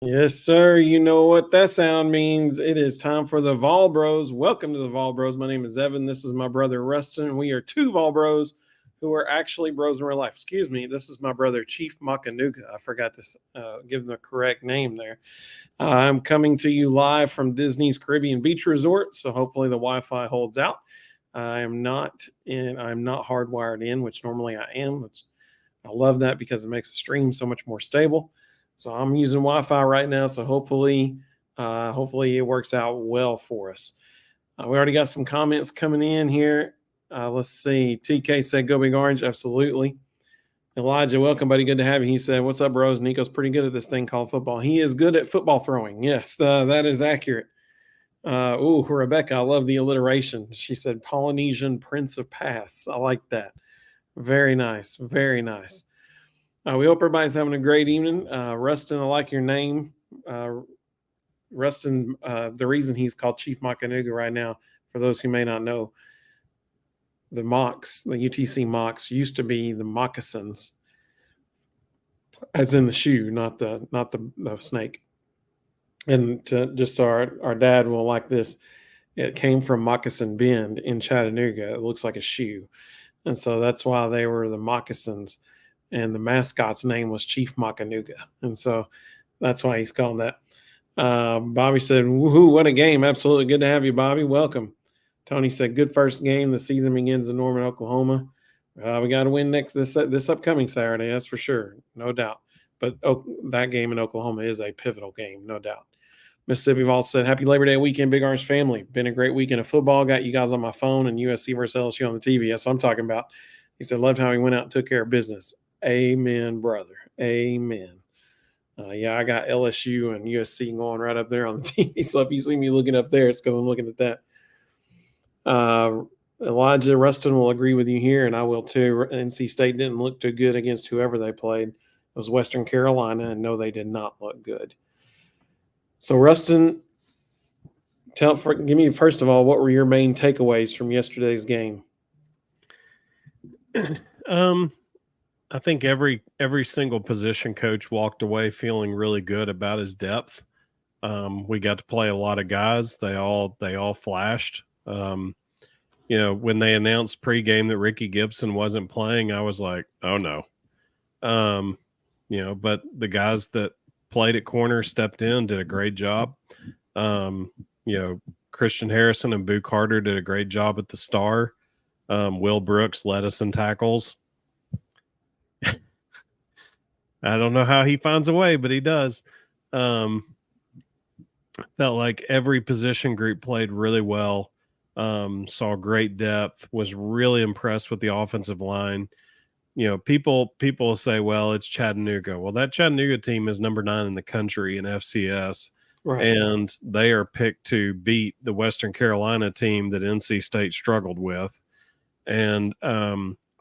Yes, sir. You know what that sound means. It is time for the Vol Bros. Welcome to the Vol Bros. My name is Evan. This is my brother Rustin, and we are two Vol Bros who are actually bros in real life. Excuse me. This is my brother Chief Makanuga. I forgot to give him the correct name there. I'm coming to you live from Disney's Caribbean Beach Resort, so hopefully the Wi-Fi holds out. I'm not in. I'm not hardwired in, which normally I am. I love that because it makes the stream so much more stable. So I'm using Wi-Fi right now. So hopefully it works out well for us. We already got some comments coming in here. Let's see. TK said, "Go Big Orange." Absolutely. Elijah, welcome, buddy. Good to have you. He said, "What's up, bros? Nico's pretty good at this thing called football. He is good at football throwing." Yes, that is accurate. Rebecca, I love the alliteration. She said, "Polynesian Prince of Pass." I like that. Very nice. Very nice. We hope everybody's having a great evening. Rustin, I like your name. Rustin, the reason he's called Chief Makanuga right now, for those who may not know, the mocks, the UTC mocks, used to be the moccasins, as in the shoe, not the snake. And just so our dad will like this, it came from Moccasin Bend in Chattanooga. It looks like a shoe, and so that's why they were the moccasins. And the mascot's name was Chief Makanuga, and so that's why he's called that. Bobby said, "Woohoo! What a game! Absolutely good to have you, Bobby. Welcome." Tony said, "Good first game. The season begins in Norman, Oklahoma. We got to win this upcoming Saturday. That's for sure, no doubt. But that game in Oklahoma is a pivotal game, no doubt." Mississippi Vol said, "Happy Labor Day weekend, Big Orange family. Been a great weekend of football. Got you guys on my phone and USC versus LSU on the TV. That's what I'm talking about." He said, "Loved how he went out and took care of business." Amen, brother. Amen. Yeah, I got LSU and USC going right up there on the TV. So if you see me looking up there, it's because I'm looking at that. Elijah Rustin will agree with you here, and I will too. NC State didn't look too good against whoever they played. It was Western Carolina, and no, they did not look good. So, Rustin, give me first of all, what were your main takeaways from yesterday's game? I think every single position coach walked away feeling really good about his depth. We got to play a lot of guys. They all flashed. When they announced pregame that Ricky Gibson wasn't playing, I was like, oh no. But the guys that played at corner stepped in, did a great job. Christian Harrison and Boo Carter did a great job at the star. Will Brooks led us in tackles. I don't know how he finds a way, but he does. Felt like every position group played really well. Saw great depth. Was really impressed with the offensive line. People say, well, it's Chattanooga. Well, that Chattanooga team is number 9 in the country in FCS. Right. And they are picked to beat the Western Carolina team that NC State struggled with. And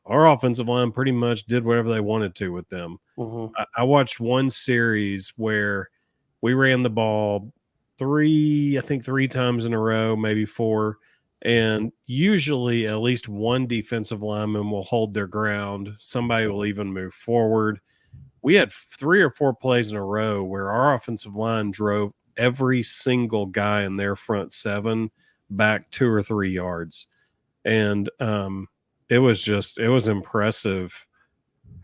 our offensive line pretty much did whatever they wanted to with them. Mm-hmm. I watched one series where we ran the ball three times in a row, maybe 4. And usually at least one defensive lineman will hold their ground. Somebody will even move forward. We had 3 or 4 plays in a row where our offensive line drove every single guy in their front 7 back 2 or 3 yards. And it was impressive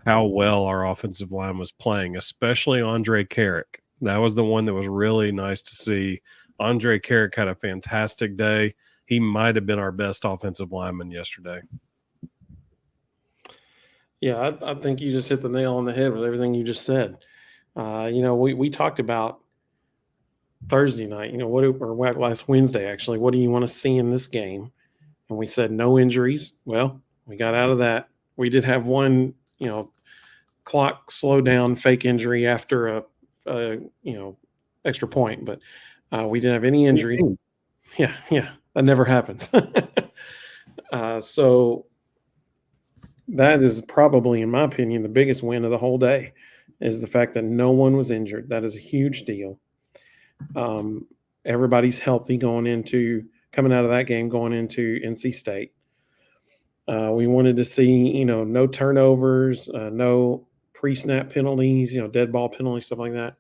how well our offensive line was playing, especially Andre Carrick. That was the one that was really nice to see. Andre Carrick had a fantastic day. He might have been our best offensive lineman yesterday. Yeah, I think you just hit the nail on the head with everything you just said. We talked about Thursday night, last Wednesday, actually, what do you want to see in this game? And we said no injuries. Well, we got out of that. We did have one, clock slowdown fake injury after a extra point, but we didn't have any injuries. Yeah, that never happens. So that is probably, in my opinion, the biggest win of the whole day is the fact that no one was injured. That is a huge deal. Everybody's healthy coming out of that game, going into NC State. We wanted to see, no turnovers, no pre-snap penalties, dead ball penalties, stuff like that.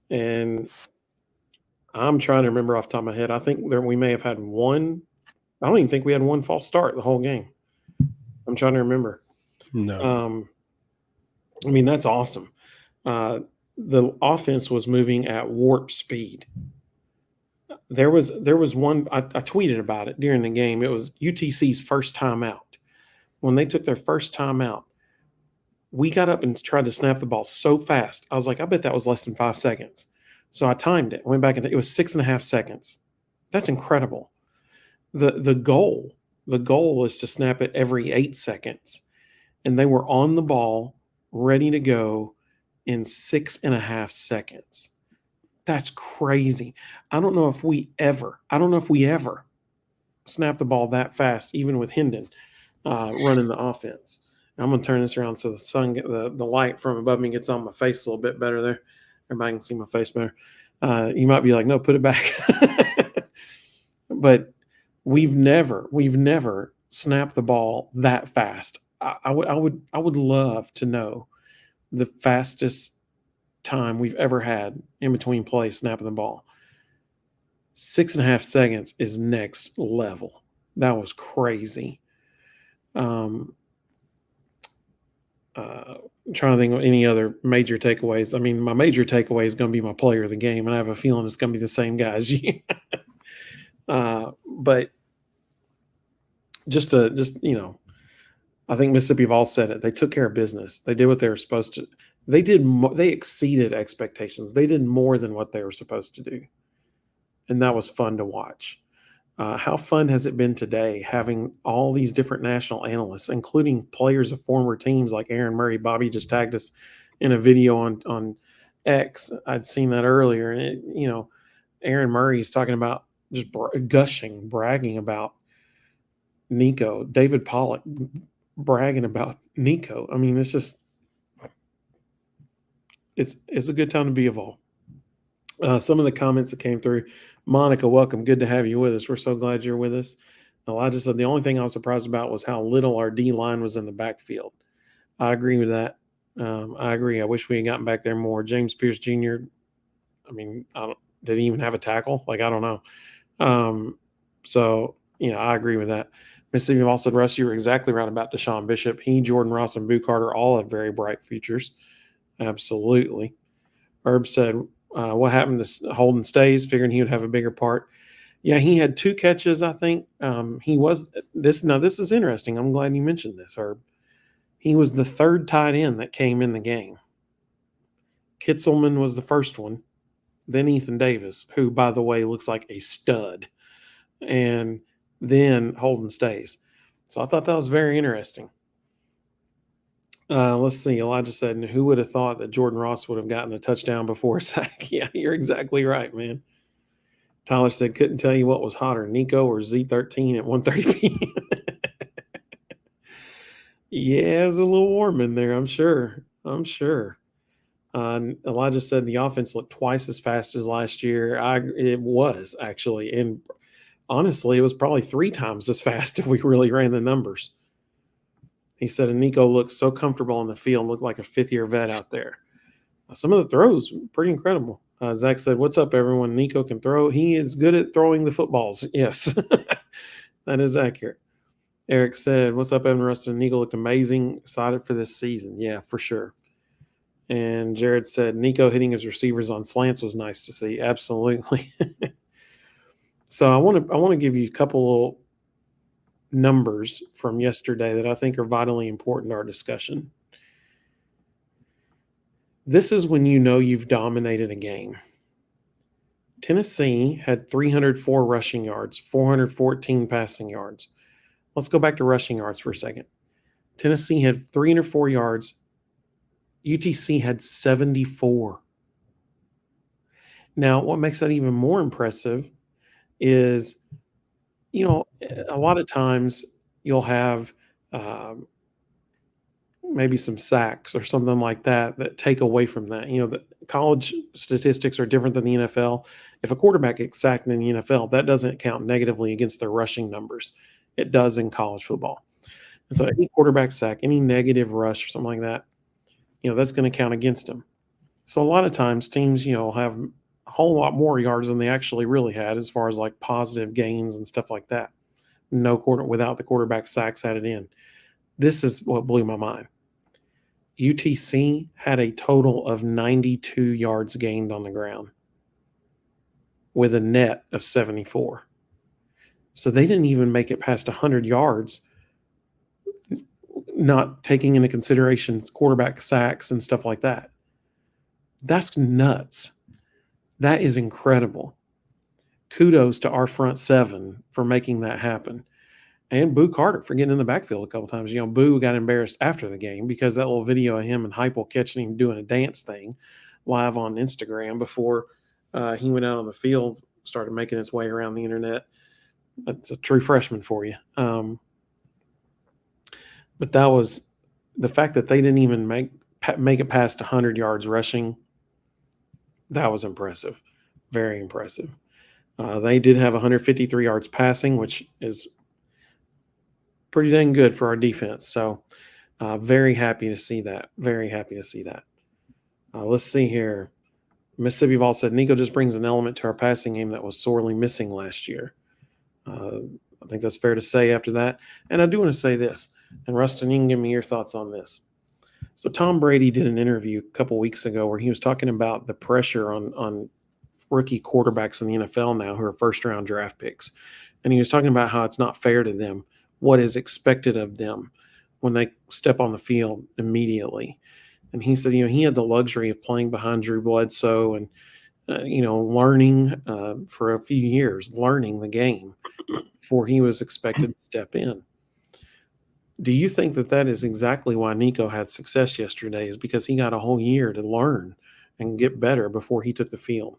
And I'm trying to remember off the top of my head. I think we may have had one. I don't even think we had one false start the whole game. I'm trying to remember. No. I mean, that's awesome. The offense was moving at warp speed. There was one. I tweeted about it during the game. It was UTC's first time out. When they took their first time out, we got up and tried to snap the ball so fast. I was like, I bet that was less than 5 seconds. So I timed it. Went back and it was 6.5 seconds. That's incredible. The goal is to snap it every 8 seconds, and they were on the ball, ready to go in 6.5 seconds. That's crazy. I don't know if we ever snapped the ball that fast, even with Hendon running the offense. I'm going to turn this around so the light from above me gets on my face a little bit better there. Everybody can see my face better. You might be like, no, put it back. But we've never snapped the ball that fast. I would love to know the fastest time we've ever had in between plays snapping the ball. 6.5 seconds is next level. That was crazy. Trying to think of any other major takeaways. I mean, my major takeaway is going to be my player of the game, and I have a feeling it's going to be the same guy as you. But just I think Mississippi have all said it. They took care of business. They did what they were supposed to. They exceeded expectations. They did more than what they were supposed to do, and that was fun to watch. How fun has it been today having all these different national analysts, including players of former teams like Aaron Murray? Bobby just tagged us in a video on X. I'd seen that earlier, and Aaron Murray is talking about just bragging about Nico. David Pollock bragging about Nico. I mean, it's a good time to be involved. Some of the comments that came through. Monica, welcome. Good to have you with us. We're so glad you're with us. Elijah said the only thing I was surprised about was how little our D line was in the backfield. I agree with that. I agree. I wish we had gotten back there more. James Pierce Jr., I mean, did he even have a tackle? Like, I don't know. So, I agree with that. Mississippi Vol said, Russ, you were exactly right about Deshaun Bishop. He, Jordan Ross, and Boo Carter all have very bright futures. Absolutely. Herb said, what happened to Holden Stays, figuring he would have a bigger part. Yeah, he had 2 catches, I think. This is interesting. I'm glad you mentioned this, Herb. He was the 3rd tight end that came in the game. Kitzelman was the first one, then Ethan Davis, who, by the way, looks like a stud, and then Holden Stays. So I thought that was very interesting. Let's see. Elijah said, who would have thought that Jordan Ross would have gotten a touchdown before a sack? Yeah, you're exactly right, man. Tyler said, couldn't tell you what was hotter, Nico or Z13 at 1:30 p.m. Yeah, it's a little warm in there, I'm sure. Elijah said the offense looked twice as fast as last year. It was, actually. And honestly, it was probably 3 times as fast if we really ran the numbers. He said, and Nico looked so comfortable in the field, looked like a 5th-year vet out there. Some of the throws, pretty incredible. Zach said, what's up, everyone? Nico can throw. He is good at throwing the footballs. Yes, that is accurate. Eric said, what's up, Evan Rustin? Nico looked amazing. Excited for this season. Yeah, for sure. And Jared said, Nico hitting his receivers on slants was nice to see. Absolutely. So I want to give you a couple of numbers from yesterday that I think are vitally important to our discussion. This is when you know you've dominated a game. Tennessee had 304 rushing yards, 414 passing yards. Let's go back to rushing yards for a second. Tennessee had 304 yards. UTC had 74. Now, what makes that even more impressive is, a lot of times you'll have maybe some sacks or something like that take away from that. The college statistics are different than the NFL. If a quarterback gets sacked in the NFL, that doesn't count negatively against their rushing numbers. It does in college football. And so any quarterback sack, any negative rush or something like that, that's going to count against them. So a lot of times teams, have a whole lot more yards than they actually really had as far as like positive gains and stuff like that. No quarter without the quarterback sacks added in. This is what blew my mind. UTC had a total of 92 yards gained on the ground with a net of 74. So they didn't even make it past 100 yards, not taking into consideration quarterback sacks and stuff like that. That's nuts. That is incredible. Kudos to our front seven for making that happen. And Boo Carter for getting in the backfield a couple times. Boo got embarrassed after the game because that little video of him and Heupel catching him doing a dance thing live on Instagram before he went out on the field, started making its way around the internet. That's a true freshman for you. But that was the fact that they didn't even make it past 100 yards rushing. That was impressive. Very impressive. They did have 153 yards passing, which is pretty dang good for our defense. So very happy to see that. Very happy to see that. Let's see here. Mississippi Vol said Nico just brings an element to our passing game that was sorely missing last year. I think that's fair to say after that. And I do want to say this, and Rustin, you can give me your thoughts on this. So Tom Brady did an interview a couple weeks ago where he was talking about the pressure on rookie quarterbacks in the NFL now who are first-round draft picks. And he was talking about how it's not fair to them, what is expected of them when they step on the field immediately. And he said, he had the luxury of playing behind Drew Bledsoe and, learning for a few years, learning the game before he was expected to step in. Do you think that is exactly why Nico had success yesterday, is because he got a whole year to learn and get better before he took the field?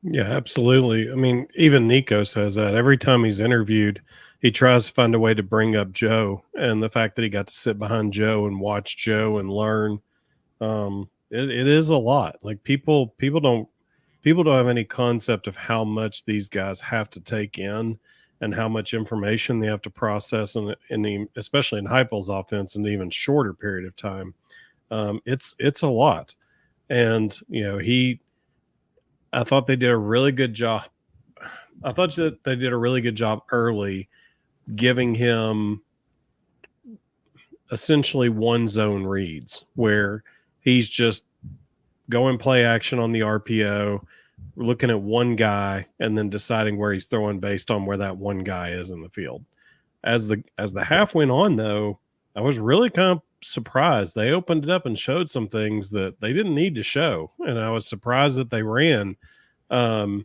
Yeah, absolutely. I mean, even Nico says that every time he's interviewed, he tries to find a way to bring up Joe, and the fact that he got to sit behind Joe and watch Joe and learn. It is a lot. Like people don't have any concept of how much these guys have to take in and how much information they have to process, especially in Heupel's offense, in an even shorter period of time. It's a lot, and I thought they did a really good job. I thought that they did a really good job early, giving him essentially one zone reads where he's just going play action on the RPO, looking at one guy, and then deciding where he's throwing based on where that one guy is in the field. As the half went on, though, I was really kind of surprised. They opened it up and showed some things that they didn't need to show, and I was surprised that they ran. Yeah,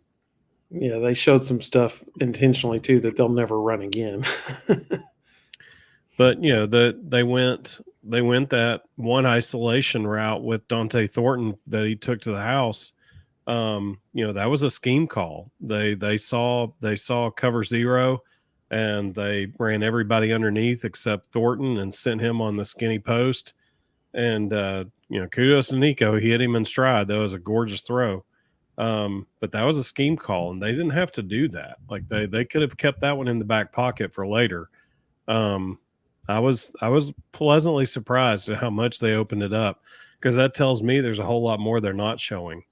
they showed some stuff intentionally too that they'll never run again. But they went that one isolation route with Dante Thornton that he took to the house. That was a scheme call. They saw cover zero, and they ran everybody underneath except Thornton and sent him on the skinny post. And kudos to Nico. He hit him in stride. That was a gorgeous throw. But that was a scheme call, and they didn't have to do that. Like they could have kept that one in the back pocket for later. I was pleasantly surprised at how much they opened it up, because that tells me there's a whole lot more they're not showing.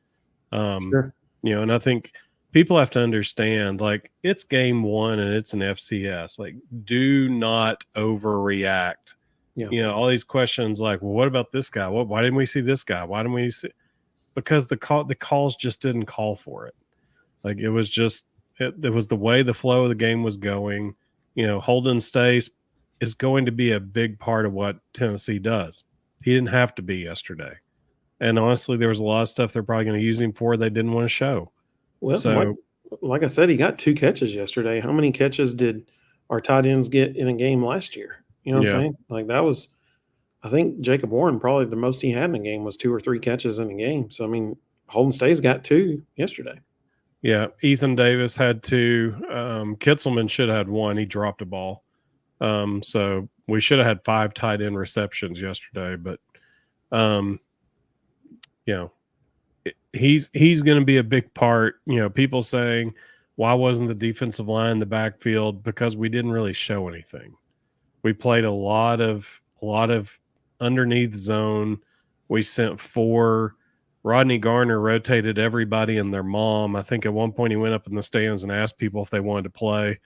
Sure. And I think people have to understand, like, it's game one and it's an FCS. Like, do not overreact. Yeah. All these questions like, well, what about this guy? Why didn't we see this guy? Why didn't we see? Because the calls just didn't call for it. Like, it was just it was the way the flow of the game was going. Holden Stace is going to be a big part of what Tennessee does. He didn't have to be yesterday. And honestly, there was a lot of stuff they're probably going to use him for they didn't want to show. Well, so, like I said, he got 2 catches yesterday. How many catches did our tight ends get in a game last year? You know what I'm saying? Like, that was, I think Jacob Warren, probably the most he had in a game was 2 or 3 catches in a game. So, I mean, Holden Stays got 2 yesterday. Yeah, Ethan Davis had 2. Kitzelman should have had 1. He dropped a ball. So we should have had 5 tight end receptions yesterday. But, he's going to be a big part. People saying, why wasn't the defensive line in the backfield? Because we didn't really show anything. We played a lot of underneath zone. We sent 4 Rodney Garner rotated everybody and their mom. I think at one point he went up in the stands and asked people if they wanted to play.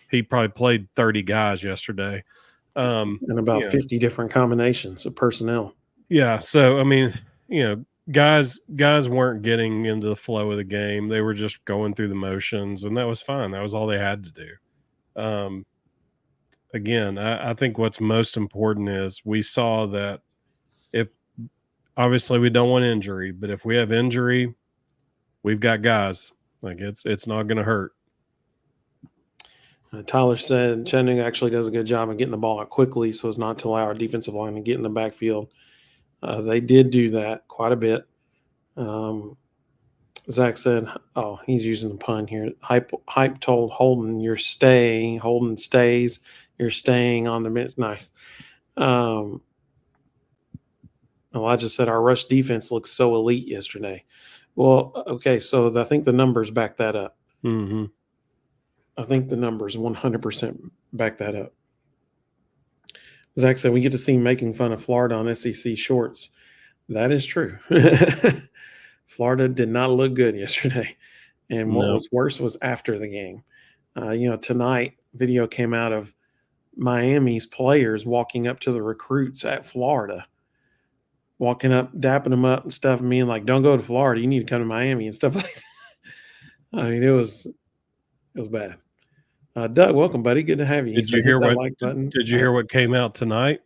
He probably played 30 guys yesterday. And about 50 different combinations of personnel. Yeah. So, guys weren't getting into the flow of the game. They were just going through the motions, and that was fine. That was all they had to do. Again, I think what's most important is we saw that if obviously we don't want injury, but if we have injury, we've got guys. Like it's not going to hurt. Tyler said Chattanooga actually does a good job of getting the ball out quickly, so as not to allow our defensive line to get in the backfield. They did do that quite a bit. Zach said, "Oh, he's using the pun here." Hype told Holden, "You're staying." Holden stays. You're staying on the bench. Nice. Elijah said, "Our rush defense looks so elite yesterday." Well, okay, so I think the numbers back that up. Mm-hmm. I think the numbers 100% back that up. Zach said, "We get to see him making fun of Florida on SEC shorts." That is true. Florida did not look good yesterday. And what was worse was after the game. Tonight, video came out of Miami's players walking up to the recruits at Florida, walking up, dapping them up and stuff, and being like, "Don't go to Florida. You need to come to Miami," and stuff like that. I mean, it was bad. Doug, welcome, buddy. Good to have you. Did you hear what? Like button. Did you hear what came out tonight?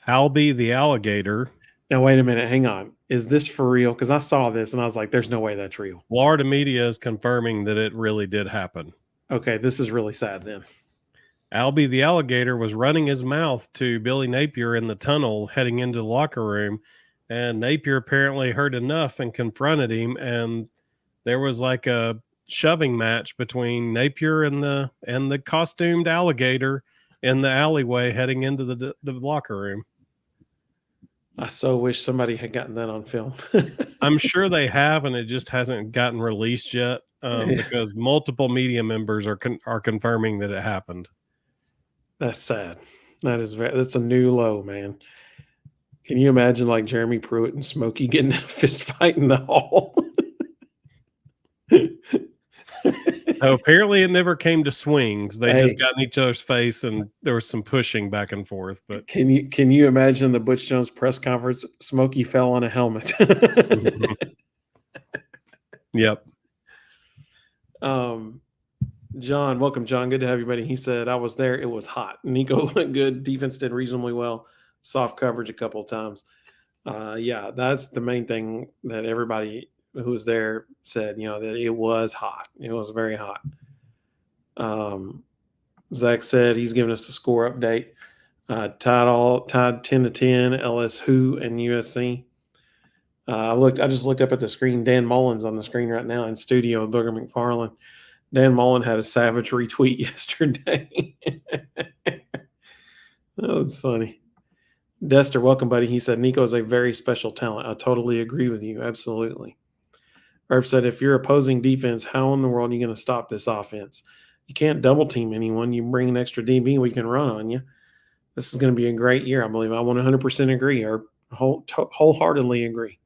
Albie the alligator. Now wait a minute. Hang on. Is this for real? Because I saw this and I was like, "There's no way that's real." Florida media is confirming that it really did happen. Okay, this is really sad then. Albie the alligator was running his mouth to Billy Napier in the tunnel heading into the locker room, and Napier apparently heard enough and confronted him, and there was like a shoving match between Napier and the costumed alligator in the alleyway heading into the locker room. I so wish somebody had gotten that on film. I'm sure they have, and it just hasn't gotten released yet because multiple media members are confirming that it happened. That's sad. That's a new low, man. Can you imagine like Jeremy Pruitt and Smokey getting in a fist fight in the hall? So apparently it never came to swings. They just got in each other's face and there was some pushing back and forth. But can you imagine the Butch Jones press conference? Smokey fell on a helmet. Yep. John, welcome, John. Good to have you, buddy. He said, "I was there. It was hot. Nico looked good. Defense did reasonably well. Soft coverage a couple of times." Yeah, that's the main thing that everybody who was there said, that it was hot. It was very hot. Zach said he's giving us a score update. Tied 10-10, LSU and USC. I just looked up at the screen. Dan Mullen's on the screen right now in studio with Booger McFarland. Dan Mullen had a savage retweet yesterday. That was funny. Dester, welcome, buddy. He said, "Nico is a very special talent." I totally agree with you. Absolutely. Herb said, "If you're opposing defense, how in the world are you going to stop this offense? You can't double team anyone. You bring an extra DB, we can run on you. This is going to be a great year, I believe." I 100% agree, or wholeheartedly agree.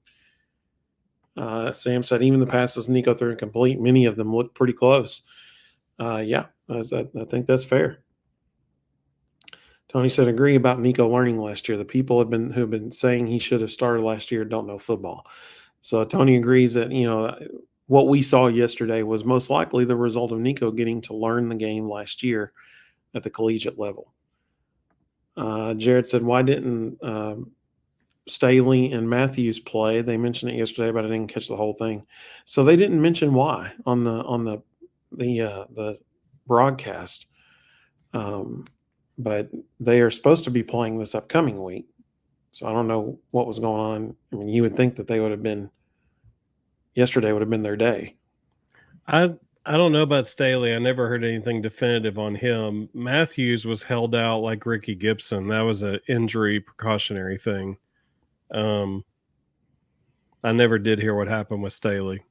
Sam said, "Even the passes Nico threw incomplete, many of them look pretty close." Yeah, I think that's fair. Tony said, "Agree about Nico learning last year. The people who have been saying he should have started last year don't know football." So Tony agrees that, what we saw yesterday was most likely the result of Nico getting to learn the game last year at the collegiate level. Jared said, "Why didn't Staley and Matthews play?" They mentioned it yesterday, but I didn't catch the whole thing. So they didn't mention why on the broadcast. But they are supposed to be playing this upcoming week. So I don't know what was going on. I mean, you would think that yesterday would have been their day. I don't know about Staley. I never heard anything definitive on him. Matthews was held out like Ricky Gibson. That was an injury precautionary thing. I never did hear what happened with Staley.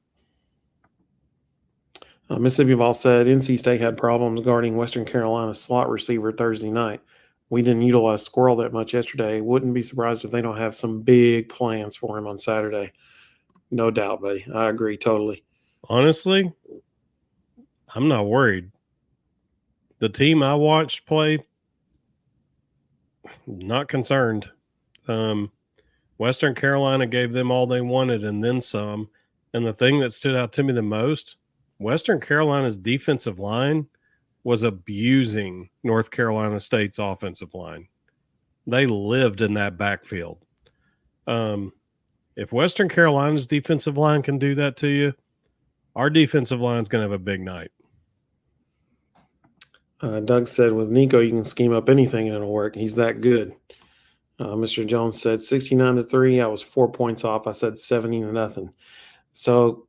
Mississippi Vol said NC State had problems guarding Western Carolina's slot receiver Thursday night. we didn't utilize Squirrel that much yesterday. Wouldn't be surprised if they don't have some big plans for him on Saturday. No doubt, buddy. I agree totally. Honestly, I'm not worried. The team I watched play, not concerned. Western Carolina gave them all they wanted and then some. And the thing that stood out to me the most, Western Carolina's defensive line was abusing North Carolina State's offensive line. They lived in that backfield. If Western Carolina's defensive line can do that to you, our defensive line's going to have a big night. Doug said, with Nico, you can scheme up anything and it'll work. He's that good. Mr. Jones said 69-3. I was 4 points off. I said 70-0. So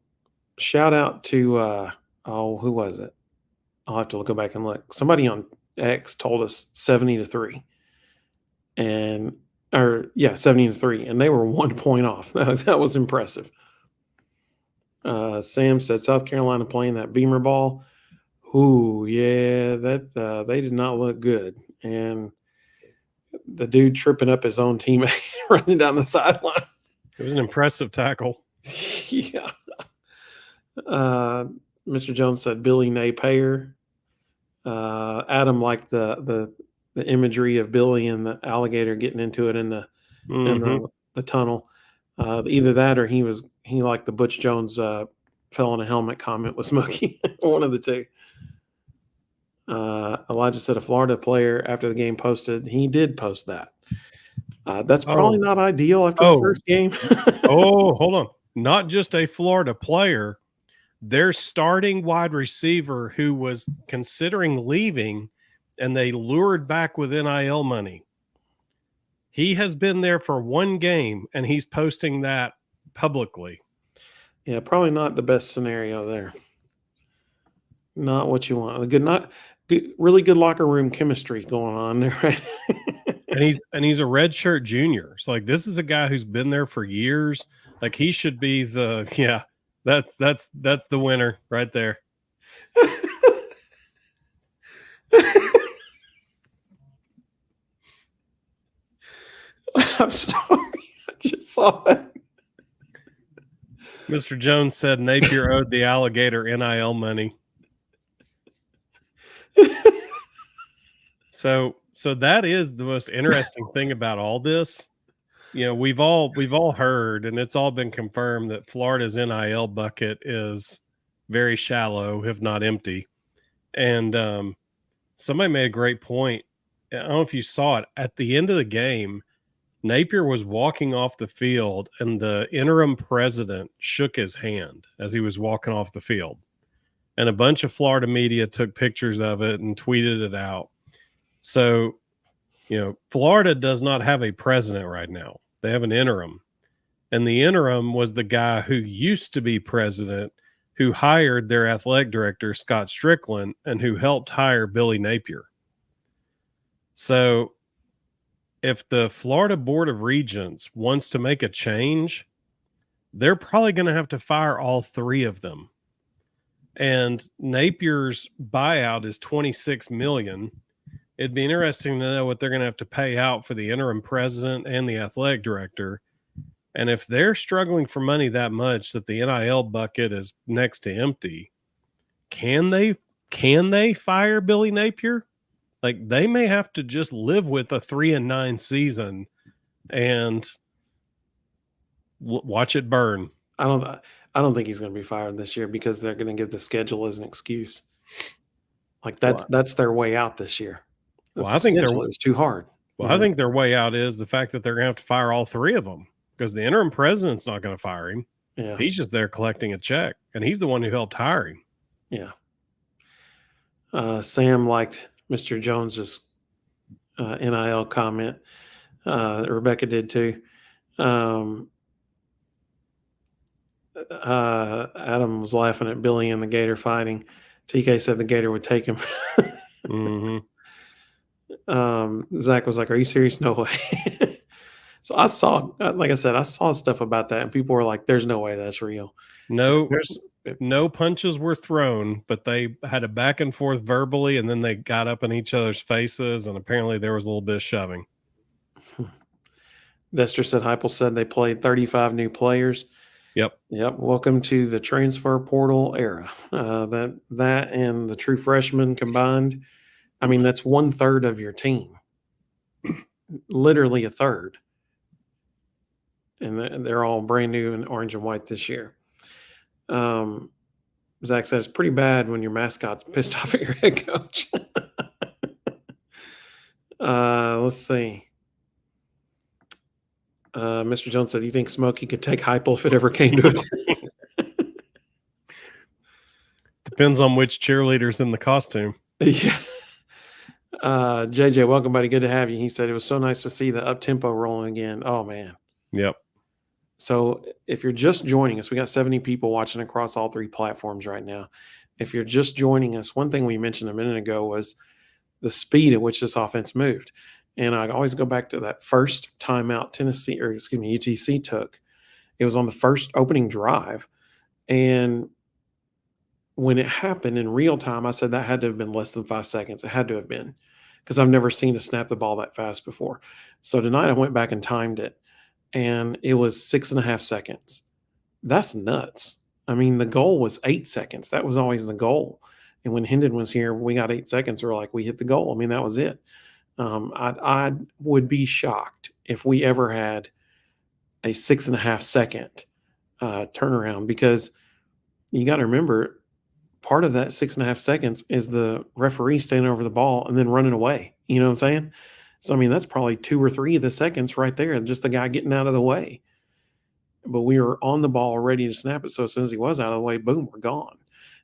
shout out to, who was it? I'll have to go back and look. Somebody on X told us 70-3. 70-3. And they were 1 point off. That was impressive. Sam said South Carolina playing that Beamer ball. Ooh, yeah, that they did not look good. And the dude tripping up his own teammate running down the sideline. It was an impressive tackle. Yeah. Mr. Jones said Billy Napier. Adam liked the imagery of Billy and the alligator getting into it in the tunnel. Either that or he liked the Butch Jones fell in a helmet comment with Smokey. One of the two. Elijah said a Florida player after the game posted. He did post that. That's probably not ideal after the first game. Hold on. Not just a Florida player. Their starting wide receiver who was considering leaving, and they lured back with NIL money. He has been there for one game, and he's posting that publicly. Yeah, probably not the best scenario there. Not what you want. Really good locker room chemistry going on there, right? and he's a redshirt junior. So like this is a guy who's been there for years. Like he should be that's the winner right there. I'm sorry. I just saw that. Mr. Jones said Napier owed the alligator NIL money. So that is the most interesting thing about all this. You know, we've all heard, and it's all been confirmed that Florida's NIL bucket is very shallow, if not empty. And somebody made a great point. I don't know if you saw it. At the end of the game, Napier was walking off the field, and the interim president shook his hand as he was walking off the field. And a bunch of Florida media took pictures of it and tweeted it out. So, you know, Florida does not have a president right now. They have an interim. And the interim was the guy who used to be president, who hired their athletic director, Scott Strickland, and who helped hire Billy Napier. So if the Florida Board of Regents wants to make a change, they're probably going to have to fire all three of them. And Napier's buyout is $26 million. It'd be interesting to know what they're going to have to pay out for the interim president and the athletic director. And if they're struggling for money that much that the NIL bucket is next to empty, can they fire Billy Napier? Like they may have to just live with a 3-9 season and watch it burn. I don't think he's going to be fired this year because they're going to give the schedule as an excuse. Like that's their way out this year. I think it's too hard. Well, I think their way out is the fact that they're going to have to fire all three of them because the interim president's not going to fire him. Yeah. He's just there collecting a check, and he's the one who helped hire him. Yeah. Sam liked Mr. Jones's NIL comment. Rebecca did too. Adam was laughing at Billy and the Gator fighting. TK said the Gator would take him. Mm-hmm. Zach was like, "Are you serious? No way." So I saw, like I said, I saw stuff about that, and people were like, "There's no way that's real." No, no punches were thrown, but they had a back and forth verbally, and then they got up in each other's faces, and apparently there was a little bit of shoving. Dester said Heupel said they played 35 new players. Yep. Welcome to the transfer portal era. That and the true freshmen combined, I mean, that's 1/3 of your team. Literally a third. And they're all brand new in orange and white this year. Zach says it's pretty bad when your mascot's pissed off at your head coach. Let's see. Mr. Jones said, "Do you think Smokey could take Heupel if it ever came to it?" Depends on which cheerleader's in the costume. Yeah. JJ, welcome, buddy. Good to have you. He said it was so nice to see the up tempo rolling again. Oh man. Yep. So if you're just joining us, we got 70 people watching across all 3 platforms right now. If you're just joining us, one thing we mentioned a minute ago was the speed at which this offense moved. And I always go back to that first timeout UTC took. It was on the first opening drive. And when it happened in real time, I said that had to have been less than 5 seconds. It had to have been, because I've never seen a snap the ball that fast before. So tonight I went back and timed it, and it was 6.5 seconds. That's nuts. I mean, the goal was 8 seconds. That was always the goal. And when Hendon was here, we got 8 seconds. We're like, we hit the goal. I mean, that was it. I would be shocked if we ever had a 6.5 second turnaround, because you got to remember, part of that 6.5 seconds is the referee standing over the ball and then running away. You know what I'm saying? So, I mean, that's probably 2 or 3 of the seconds right there, and just the guy getting out of the way. But we were on the ball ready to snap it. So as soon as he was out of the way, boom, we're gone.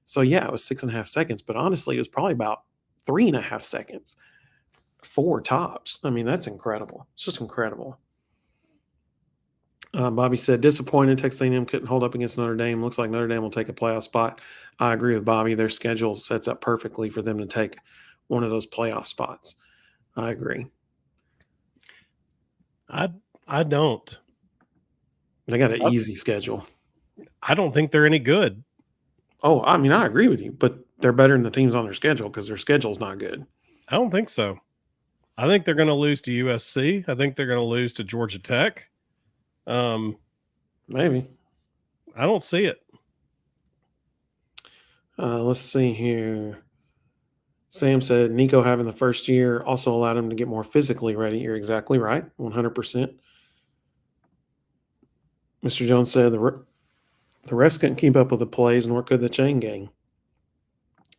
So yeah, it was 6.5 seconds, but honestly, it was probably about 3.5 seconds, 4 tops. I mean, that's incredible. It's just incredible. Bobby said, disappointed Texas A&M couldn't hold up against Notre Dame. Looks like Notre Dame will take a playoff spot. I agree with Bobby. Their schedule sets up perfectly for them to take one of those playoff spots. I agree. I don't. They got an easy schedule. I don't think they're any good. Oh, I mean, I agree with you, but they're better than the teams on their schedule because their schedule's not good. I don't think so. I think they're going to lose to USC. I think they're going to lose to Georgia Tech. Maybe. I don't see it. Let's see here. Sam said Nico having the first year also allowed him to get more physically ready. You're exactly right, 100%. Mr. Jones said the refs couldn't keep up with the plays, nor could the chain gang.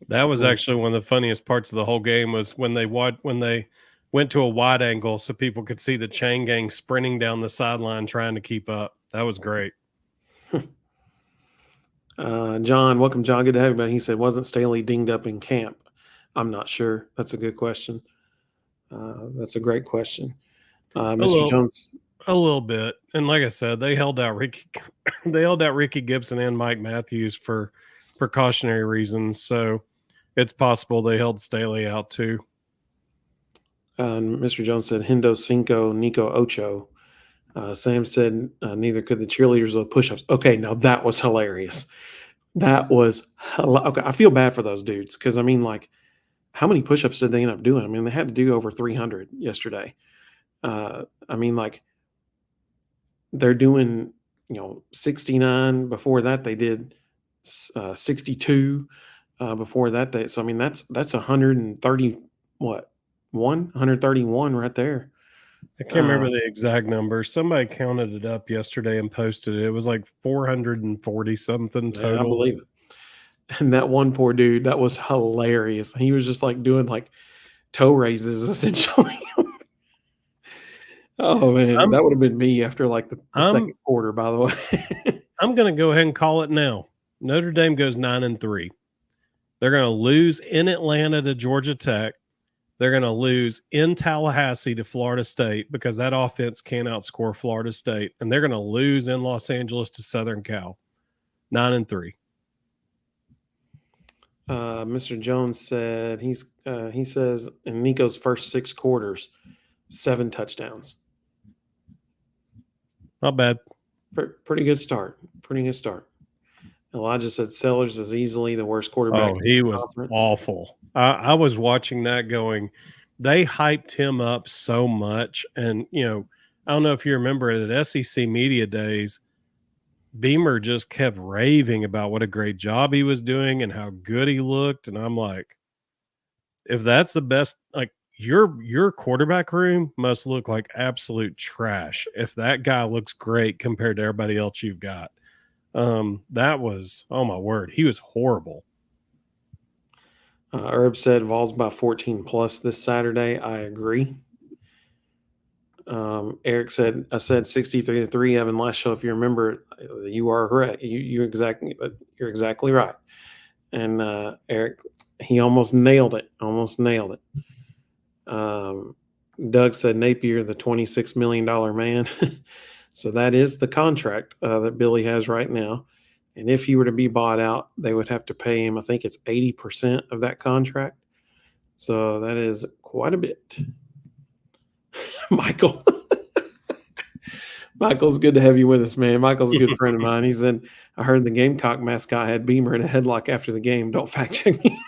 That was actually one of the funniest parts of the whole game, was when they went to a wide angle so people could see the chain gang sprinting down the sideline trying to keep up. That was great. John, welcome, John. Good to have you, buddy. He said, wasn't Staley dinged up in camp? I'm not sure. That's a good question. That's a great question. Mr. Jones. A little bit. And like I said, they held out Ricky Gibson and Mike Matthews for precautionary reasons. So it's possible they held Staley out too. Mr. Jones said Hendo Cinco, Nico Ocho. Sam said neither could the cheerleaders or the push-ups. Okay, now that was hilarious. That was okay. I feel bad for those dudes because, I mean, like, how many push-ups did they end up doing? I mean, they had to do over 300 yesterday. I mean, like, they're doing, 69. Before that, they did 62. Before that, so I mean, that's 130. What? 131 right there. I can't remember the exact number. Somebody counted it up yesterday and posted it. It was like 440 something total. I believe it. And that one poor dude, that was hilarious. He was just like doing like toe raises essentially. Oh man, that would have been me after like the second quarter, by the way. I'm going to go ahead and call it now. Notre Dame goes 9-3. They're going to lose in Atlanta to Georgia Tech. They're going to lose in Tallahassee to Florida State because that offense can't outscore Florida State. And they're going to lose in Los Angeles to Southern Cal. 9-3. Mr. Jones said he says in Nico's first 6 quarters, 7 touchdowns. Not bad. Pretty good start. Elijah said Sellers is easily the worst quarterback Oh, in he the was conference. awful. I was watching that going, they hyped him up so much. And, I don't know if you remember it at SEC Media Days, Beamer just kept raving about what a great job he was doing and how good he looked. And I'm like, if that's the best, like your quarterback room must look like absolute trash if that guy looks great compared to everybody else you've got. That was, oh my word, he was horrible. Herb said Vols by 14 plus this Saturday. I agree. Eric said, I said 63-3, Evan, last show. If you remember, you are correct. You're exactly right. And Eric, he almost nailed it. Doug said Napier, the $26 million man. So that is the contract that Billy has right now. And if he were to be bought out, they would have to pay him, I think it's 80% of that contract. So that is quite a bit. Michael. Michael's good to have you with us, man. Michael's a good friend of mine. He said, I heard the Gamecock mascot had Beamer in a headlock after the game. Don't fact check me.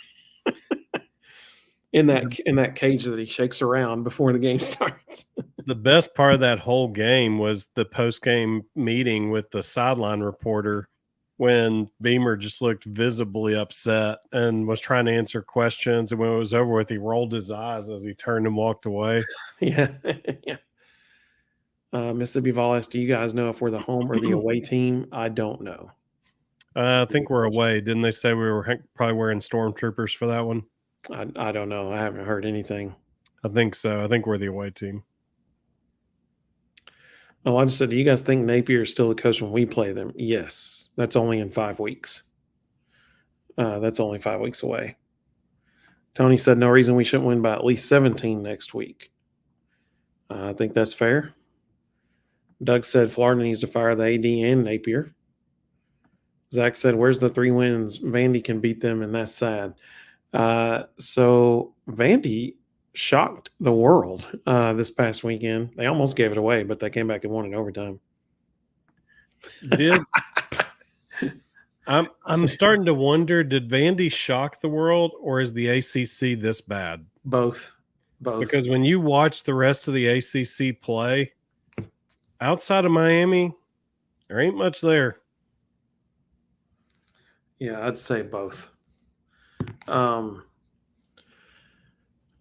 in that cage that he shakes around before the game starts. The best part of that whole game was the post-game meeting with the sideline reporter when Beamer just looked visibly upset and was trying to answer questions. And when it was over with, he rolled his eyes as he turned and walked away. Yeah. Yeah. Mississippi Vols, do you guys know if we're the home or the away team? I don't know. I think we're away. Didn't they say we were probably wearing stormtroopers for that one? I don't know. I haven't heard anything. I think so. I think we're the away team. Oh, I just said, do you guys think Napier is still the coach when we play them? Yes. That's only in 5 weeks. That's only 5 weeks away. Tony said, no reason we shouldn't win by at least 17 next week. I think that's fair. Doug said Florida needs to fire the AD and Napier. Zach said, where's the 3 wins? Vandy can beat them, and that's sad. So Vandy shocked the world this past weekend. They almost gave it away, but they came back and won in overtime. I'm starting to wonder, did Vandy shock the world, or is the ACC this bad? Both. Because when you watch the rest of the ACC play, outside of Miami, there ain't much there. Yeah, I'd say both.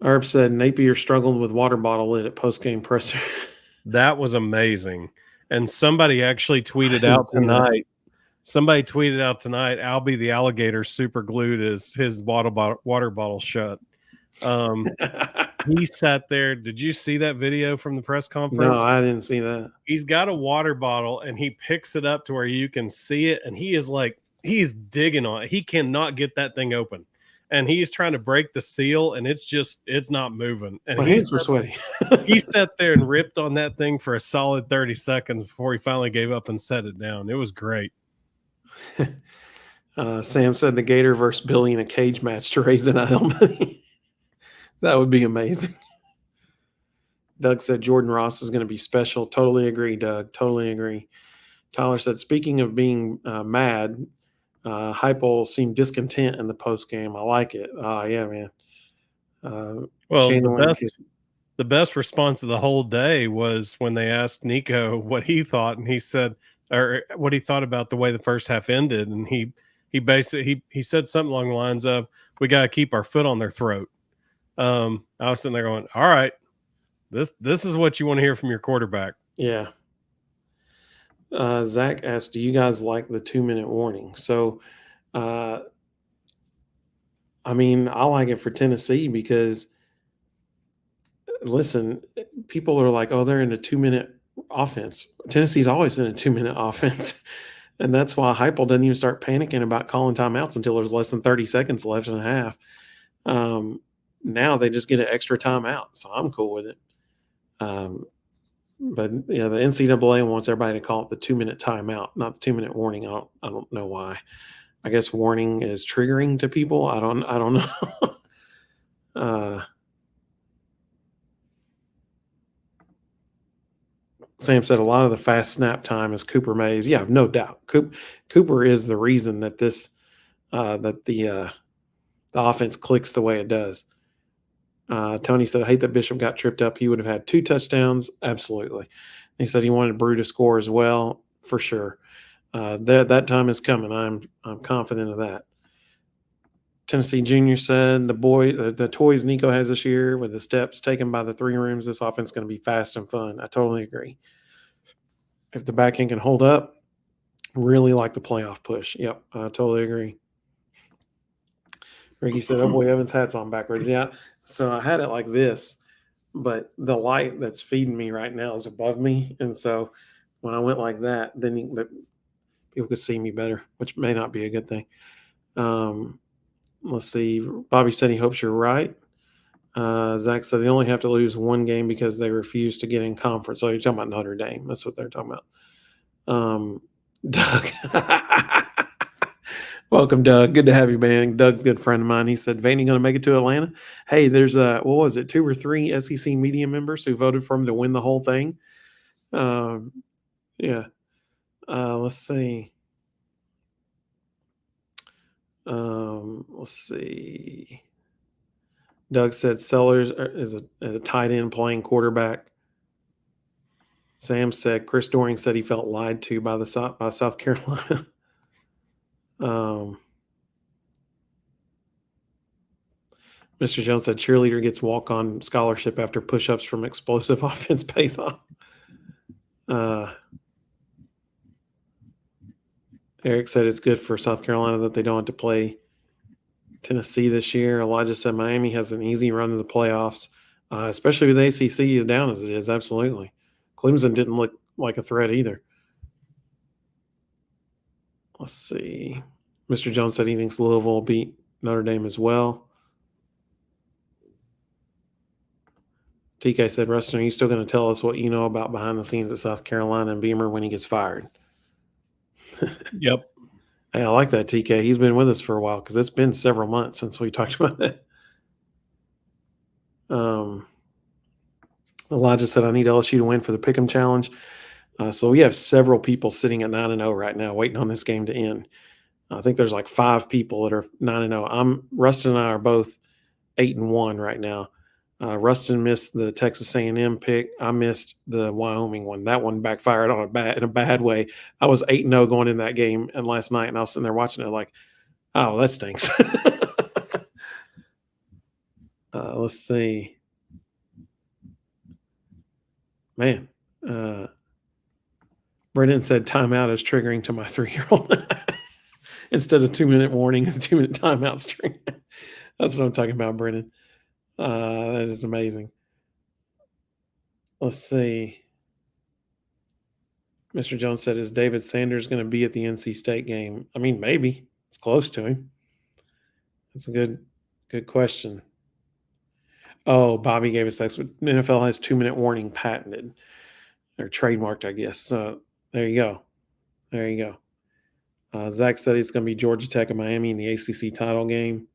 Herb said Napier struggled with water bottle lid at post-game presser. That was amazing. And somebody actually tweeted out tonight. Somebody tweeted out tonight, Albie the alligator super glued his water bottle shut. He sat there. Did you see that video from the press conference? No, I didn't see that. He's got a water bottle and he picks it up to where you can see it. And he's digging on it. He cannot get that thing open. And he's trying to break the seal and it's not moving. And my hands were sweaty. He sat there and ripped on that thing for a solid 30 seconds before he finally gave up and set it down. It was great. Sam said the Gator versus Billy in a cage match to raise NIL money. That would be amazing. Doug said Jordan Ross is going to be special. Totally agree, Doug. Totally agree. Tyler said, speaking of being mad, Heupel seemed discontent in the post game. I like it. Yeah, man. Well, the best response of the whole day was when they asked Nico what he thought, and he said, or what he thought about the way the first half ended, and he basically he said something along the lines of, "We got to keep our foot on their throat." I was sitting there going, "All right, this is what you want to hear from your quarterback." Yeah. Zach asked, do you guys like the 2-minute warning? So, I mean, I like it for Tennessee because, listen, people are like, oh, they're in a 2-minute offense. Tennessee's always in a 2-minute offense. And that's why Heupel doesn't even start panicking about calling timeouts until there's less than 30 seconds left in the half. Now they just get an extra timeout. So I'm cool with it. But yeah, the NCAA wants everybody to call it the 2-minute timeout, not the 2-minute warning. I don't know why. I guess warning is triggering to people. I don't know. Sam said a lot of the fast snap time is Cooper Mays. Yeah, no doubt. Cooper is the reason that the offense clicks the way it does. Tony said, I hate that Bishop got tripped up. He would have had 2 touchdowns. Absolutely. He said he wanted Brew to score as well, for sure. That time is coming. I'm confident of that. Tennessee Junior said the toys Nico has this year with the steps taken by the 3 rooms, this offense is going to be fast and fun. I totally agree. If the back end can hold up, really like the playoff push. Yep, I totally agree. Ricky said, oh boy, Evans' hat's on backwards. Yeah. So I had it like this, but the light that's feeding me right now is above me. And so when I went like that, then people could see me better, which may not be a good thing. Let's see. Bobby said he hopes you're right. Zach said they only have to lose 1 game because they refuse to get in conference. So you're talking about Notre Dame. That's what they're talking about. Doug. Welcome, Doug. Good to have you, man. Doug, good friend of mine. He said, Vaney going to make it to Atlanta? Hey, there's what was it, 2 or 3 SEC media members who voted for him to win the whole thing. Yeah. Let's see. Let's see. Doug said Sellers is a tight end playing quarterback. Sam said Chris Doring said he felt lied to by South Carolina. Mr. Jones said cheerleader gets walk-on scholarship after push-ups from explosive offense pays off. Eric said it's good for South Carolina that they don't have to play Tennessee this year. Elijah said Miami has an easy run to the playoffs, especially with the ACC as down as it is. Absolutely. Clemson didn't look like a threat either. Let's see. Mr. Jones said he thinks Louisville will beat Notre Dame as well. TK said, Rustin, are you still going to tell us what you know about behind the scenes at South Carolina and Beamer when he gets fired? Yep. Hey, I like that, TK. He's been with us for a while because it's been several months since we talked about that. Elijah said, I need LSU to win for the Pick'em Challenge. So we have several people sitting at 9-0 right now waiting on this game to end. I think there's like 5 people that are 9-0. Rustin and I are both 8-1 right now. Rustin missed the Texas A&M pick. I missed the Wyoming one. That one backfired in a bad way. I was 8-0 going in that game, and last night, and I was sitting there watching it like, oh, that stinks. Let's see. Man, Brendan said timeout is triggering to my 3-year-old. Instead of 2-minute warning, 2-minute timeout string. That's what I'm talking about, Brendan. That is amazing. Let's see. Mr. Jones said, is David Sanders going to be at the NC State game? I mean, maybe. It's close to him. That's a good question. Oh, Bobby gave us that. NFL has 2-minute warning patented or trademarked, I guess. So there you go. There you go. Zach said it's going to be Georgia Tech and Miami in the ACC title game.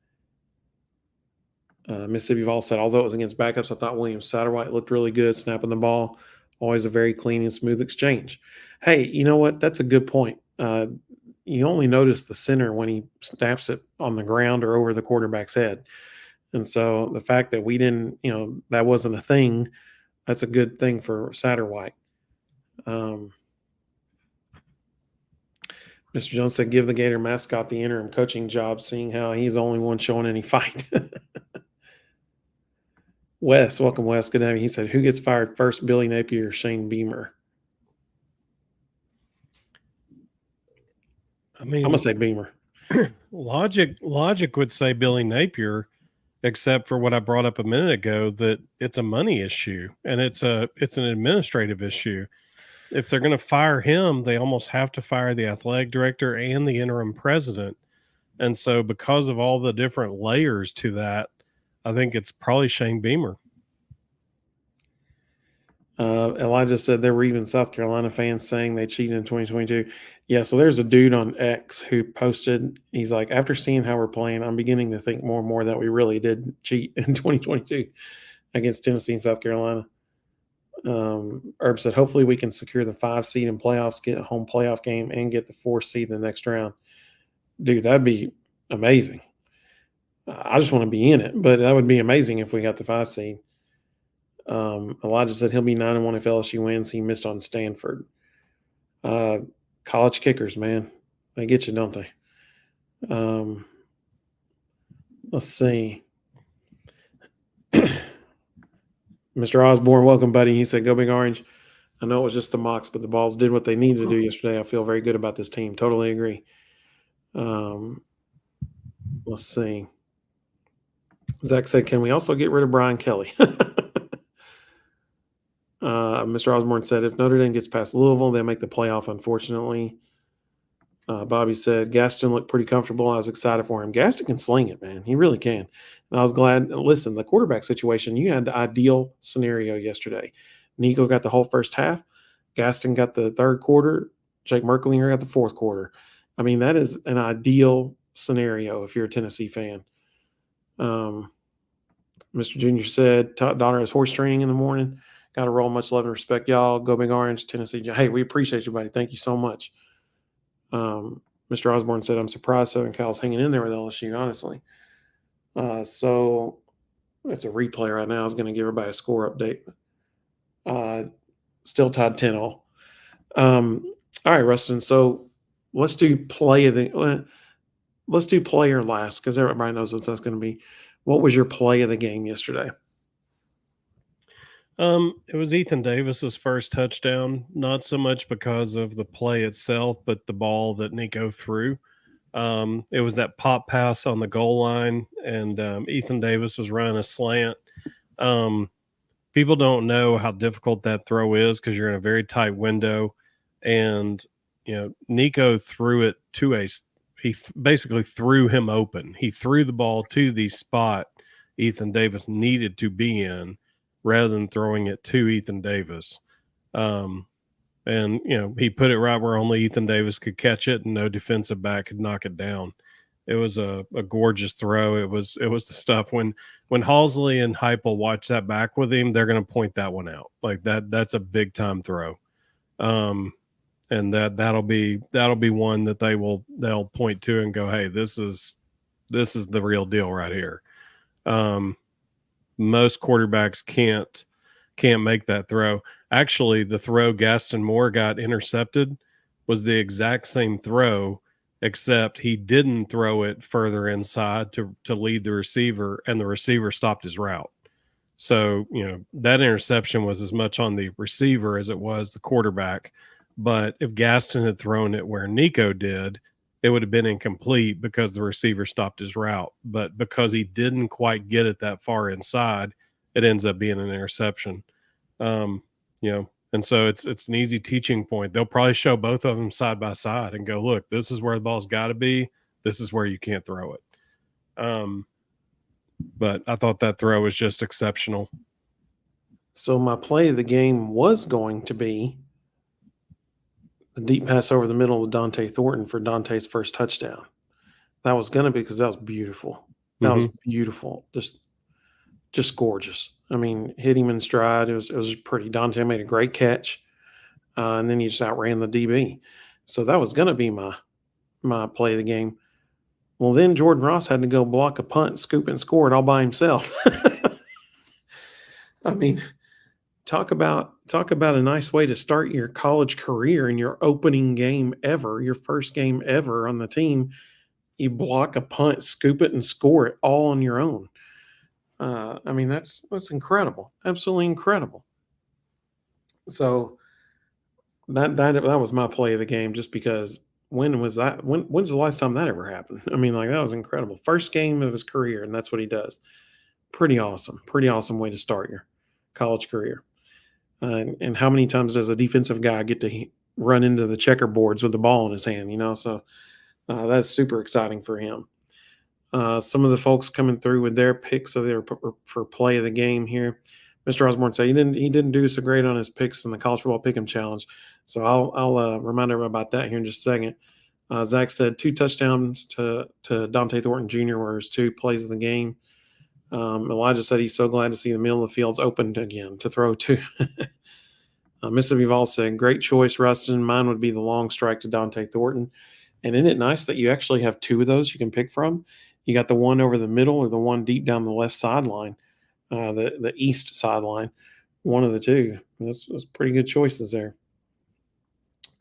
Mississippi Vol said, although it was against backups, I thought William Satterwhite looked really good, snapping the ball. Always a very clean and smooth exchange. Hey, you know what? That's a good point. You only notice the center when he snaps it on the ground or over the quarterback's head. And so the fact that we didn't, that wasn't a thing, that's a good thing for Satterwhite. Mr. Jones said, give the Gator mascot the interim coaching job, seeing how he's the only one showing any fight. Wes, welcome, Wes. Good to have you. He said, who gets fired first, Billy Napier or Shane Beamer? I mean, I'm going to say Beamer. Logic would say Billy Napier, except for what I brought up a minute ago, that it's a money issue and it's an administrative issue. If they're going to fire him, they almost have to fire the athletic director and the interim president. And so because of all the different layers to that, I think it's probably Shane Beamer. Elijah said there were even South Carolina fans saying they cheated in 2022. Yeah, so there's a dude on X who posted, he's like, after seeing how we're playing, I'm beginning to think more and more that we really did cheat in 2022 against Tennessee and South Carolina. Herb said, hopefully we can secure the 5 seed in playoffs, get a home playoff game, and get the 4 seed in the next round. Dude, that'd be amazing. I just want to be in it, but that would be amazing if we got the 5 seed. Elijah said he'll be 9-1 if LSU wins. He missed on Stanford. College kickers, man, they get you, don't they? Let's see. Mr. Osborne, welcome, buddy. He said, "Go Big Orange." I know it was just the mocks, but the balls did what they needed to do yesterday. I feel very good about this team. Totally agree. Let's see. Zach said, "Can we also get rid of Brian Kelly?" Mr. Osborne said, "If Notre Dame gets past Louisville, they make the playoff, unfortunately." Bobby said, "Gaston looked pretty comfortable. I was excited for him." Gaston can sling it, man. He really can. And I was glad. Listen, the quarterback situation, you had the ideal scenario yesterday. Nico got the whole first half. Gaston got the third quarter. Jake Merklinger got the fourth quarter. I mean, that is an ideal scenario if you're a Tennessee fan. Mr. Junior said, daughter has horse training in the morning. Got to roll. Much love and respect, y'all. Go Big Orange, Tennessee. Hey, we appreciate you, buddy. Thank you so much. Mr. Osborne said, I'm surprised Southern Cal's hanging in there with LSU, honestly. So it's a replay right now. I was going to give everybody a score update. Still tied 10-all. All right, Rustin. So let's do player last because everybody knows what that's going to be. What was your play of the game yesterday? It was Ethan Davis's first touchdown, not so much because of the play itself, but the ball that Nico threw. It was that pop pass on the goal line, and Ethan Davis was running a slant. People don't know how difficult that throw is because you're in a very tight window, and Nico threw it to basically threw him open. He threw the ball to the spot Ethan Davis needed to be in, rather than throwing it to Ethan Davis. And he put it right where only Ethan Davis could catch it and no defensive back could knock it down. It was a gorgeous throw. It was the stuff when Halsley and Heupel watch that back with him, they're going to point that one out. Like that's a big time throw. And that'll be one that they'll point to and go, hey, this is the real deal right here. Most quarterbacks can't make that throw. Actually, the throw Gaston Moore got intercepted was the exact same throw, except he didn't throw it further inside to lead the receiver, and the receiver stopped his route. So, that interception was as much on the receiver as it was the quarterback. But if Gaston had thrown it where Nico did, it would have been incomplete because the receiver stopped his route. But because he didn't quite get it that far inside, it ends up being an interception. And so it's an easy teaching point. They'll probably show both of them side by side and go, look, this is where the ball's got to be. This is where you can't throw it. But I thought that throw was just exceptional. So my play of the game was going to be the deep pass over the middle of Dante Thornton for Dante's first touchdown. That was going to be because that was beautiful. That was beautiful. Just gorgeous. I mean, hit him in stride. It was pretty. Dante made a great catch, and then he just outran the DB. So that was going to be my play of the game. Well, then Jordan Ross had to go block a punt, scoop, and score it all by himself. I mean, talk about a nice way to start your college career in your opening game ever, your first game ever on the team. You block a punt, scoop it, and score it all on your own. I mean, that's incredible, absolutely incredible. So that was my play of the game, just because when's the last time that ever happened? I mean, like, that was incredible. First game of his career, and that's what he does. Pretty awesome way to start your college career. And how many times does a defensive guy get to run into the checkerboards with the ball in his hand? So that's super exciting for him. Some of the folks coming through with their picks for play of the game here. Mr. Osborne said he didn't do so great on his picks in the college football pick'em challenge. So I'll remind everybody about that here in just a second. Zach said 2 touchdowns to Dante Thornton Jr. were his 2 plays of the game. Elijah said he's so glad to see the middle of the field's opened again to throw to. Mississippi Vol said, great choice, Rustin. Mine would be the long strike to Dante Thornton. And isn't it nice that you actually have two of those you can pick from? You got the one over the middle or the one deep down the left sideline, the east sideline. One of the two. That's pretty good choices there.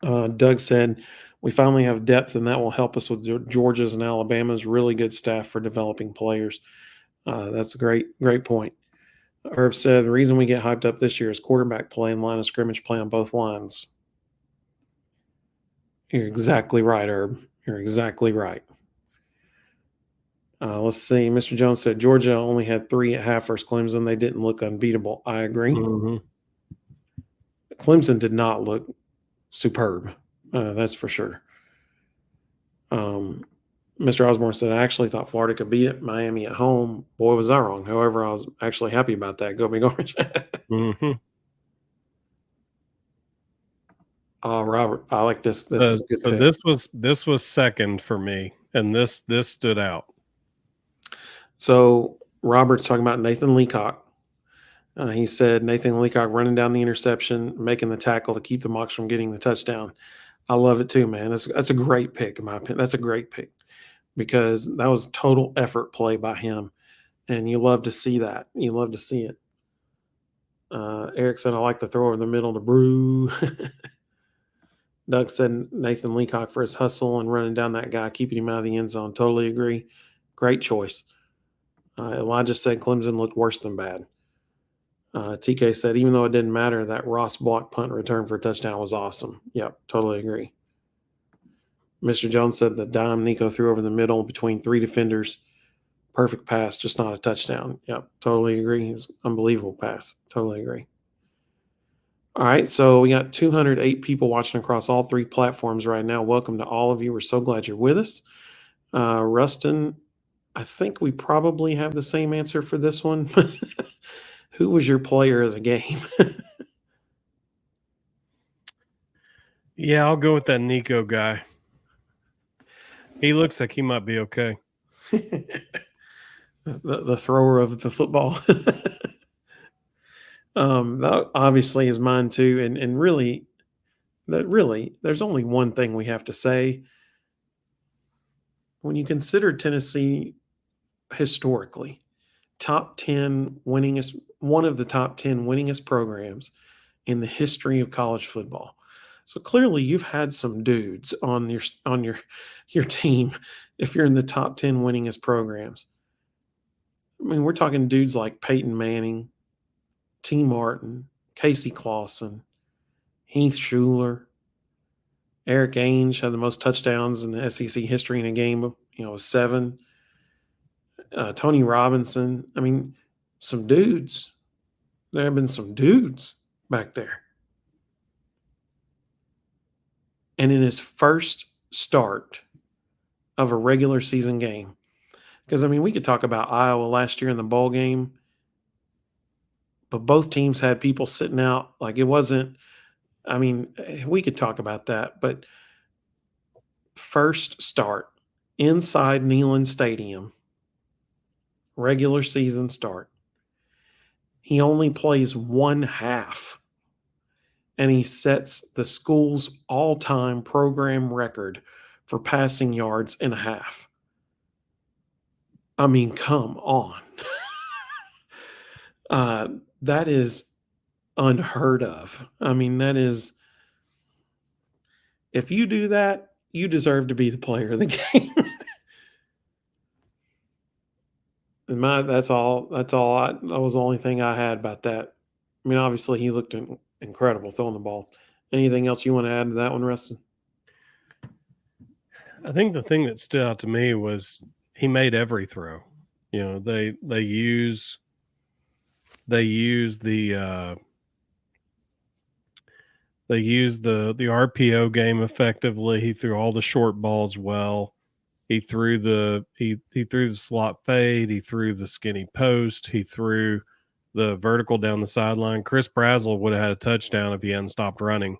Doug said, we finally have depth, and that will help us with Georgia's and Alabama's really good staff for developing players. That's a great point. Herb said, the reason we get hyped up this year is quarterback play and line of scrimmage play on both lines. You're exactly right, Herb. You're exactly right. Let's see. Mr. Jones said Georgia only had 3 at half versus Clemson. They didn't look unbeatable. I agree. Mm-hmm. Clemson did not look superb. That's for sure. Mr. Osborne said, I actually thought Florida could beat Miami at home. Boy, was I wrong. However, I was actually happy about that. Go Big Orange. Mm-hmm. Robert, I like this. This is good. So this was second for me, and this stood out. So Robert's talking about Nathan Leacock. He said Nathan Leacock running down the interception, making the tackle to keep the Mocs from getting the touchdown. I love it too, man. That's a great pick, in my opinion. That's a great pick because that was total effort play by him, and you love to see that. You love to see it. Eric said, I like the throw over the middle to Brew. Doug said Nathan Leacock for his hustle and running down that guy, keeping him out of the end zone. Totally agree. Great choice. Elijah said Clemson looked worse than bad. TK said, even though it didn't matter, that Ross block punt return for a touchdown was awesome. Yep, totally agree. Mr. Jones said the dime Nico threw over the middle between 3 defenders. Perfect pass, just not a touchdown. Yep, totally agree. It's an unbelievable pass. Totally agree. All right, so we got 208 people watching across all 3 platforms right now. Welcome to all of you. We're so glad you're with us. Rustin, I think we probably have the same answer for this one. Who was your player of the game? Yeah, I'll go with that Nico guy. He looks like he might be okay. the thrower of the football. That obviously is mine too. And really, there's only one thing we have to say. When you consider Tennessee historically, top 10 winningest, one of the top 10 winningest programs in the history of college football. So clearly you've had some dudes on your team if you're in the top 10 winningest programs. I mean, we're talking dudes like Peyton Manning, T. Martin, Casey Clausen, Heath Schuler, Eric Ainge had the most touchdowns in the SEC history in a game, 7. Tony Robinson. I mean, some dudes. There have been some dudes back there. And in his first start of a regular season game, because, I mean, we could talk about Iowa last year in the bowl game, but both teams had people sitting out. Like, it wasn't – I mean, we could talk about that. But first start inside Neyland Stadium, regular season start, he only plays one half, and he sets the school's all-time program record for passing yards in a half. I mean, come on. That is unheard of. I mean, that is – if you do that, you deserve to be the player of the game. And that was the only thing I had about that. I mean, obviously he looked incredible throwing the ball. Anything else you want to add to that one, Rustin? I think the thing that stood out to me was he made every throw. They use the RPO game effectively. He threw all the short balls well. He threw the slot fade. He threw the skinny post. He threw the vertical down the sideline. Chris Brazzell would have had a touchdown if he hadn't stopped running.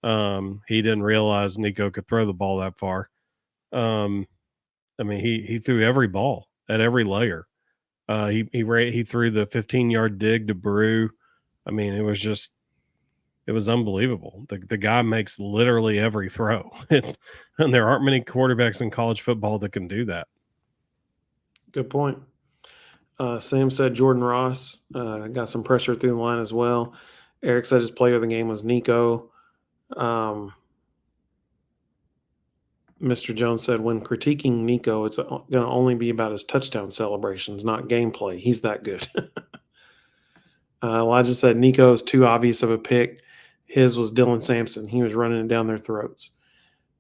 He didn't realize Nico could throw the ball that far. I mean, he threw every ball at every layer. He threw the 15-yard dig to Brew. I mean, it was just It was unbelievable. The guy makes literally every throw, and there aren't many quarterbacks in college football that can do that. Good point. Sam said Jordan Ross got some pressure through the line as well. Eric said his player of the game was Nico. Mr. Jones said when critiquing Nico, it's going to only be about his touchdown celebrations, not gameplay. He's that good. Elijah said Nico is too obvious of a pick. His was Dylan Sampson. He was running it down their throats.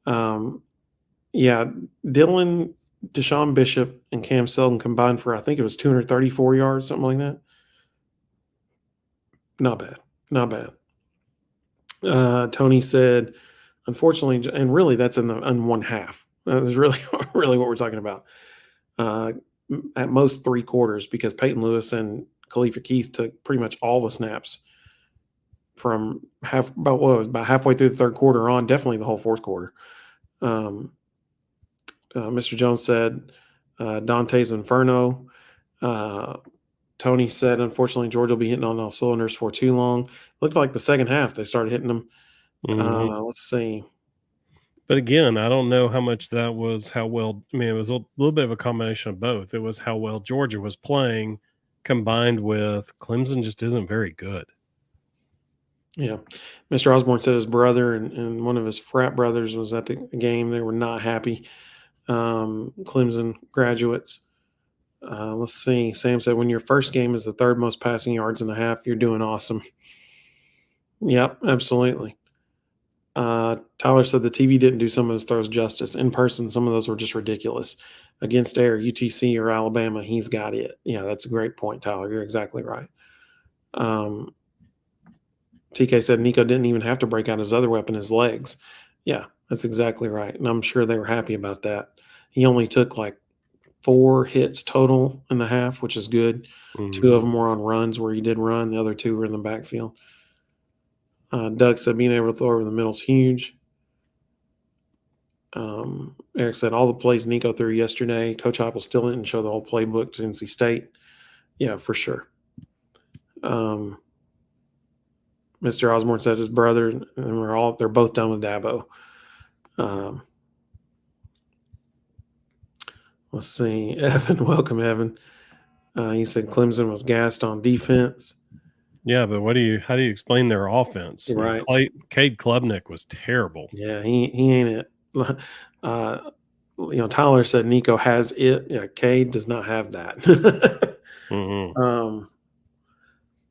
Yeah, Dylan, Deshaun Bishop, and Cam Selden combined for, I think it was 234 yards, something like that. Not bad. Not bad. Tony said, unfortunately, and really that's in one half. That was really, really what we're talking about. At most 3 quarters, because Peyton Lewis and Khalifa Keith took pretty much all the snaps from about halfway through the third quarter on, definitely the whole fourth quarter. Mr. Jones said Dante's Inferno. Tony said, unfortunately, Georgia will be hitting on all cylinders for too long. Looked like the second half they started hitting them. Let's see. But again, I don't know how much that was how well. I mean, it was a little bit of a combination of both. It was how well Georgia was playing combined with Clemson just isn't very good. Yeah. Mr. Osborne said his brother and one of his frat brothers was at the game. They were not happy. Clemson graduates. Let's see. Sam said, when your first game is the third most passing yards in the half, you're doing awesome. Yep, absolutely. Tyler said the TV didn't do some of his throws justice. In person, some of those were just ridiculous. Against air, UTC or Alabama, he's got it. Yeah, that's a great point, Tyler. You're exactly right. TK said Nico didn't even have to break out his other weapon, his legs. Yeah, that's exactly right. And I'm sure they were happy about that. He only took like 4 hits total in the half, which is good. 2 of them were on runs where he did run. The other 2 were in the backfield. Doug said being able to throw over the middle is huge. Eric said all the plays Nico threw yesterday, Coach Heupel still didn't show the whole playbook to NC State. Yeah, for sure. Mr. Osborne said his brother, and they're both done with Dabo. Let's see. Evan, welcome, Evan. He said Clemson was gassed on defense. Yeah, but how do you explain their offense? Right. Cade Klubnik was terrible. Yeah, he ain't it. Tyler said Nico has it. Yeah, Cade does not have that.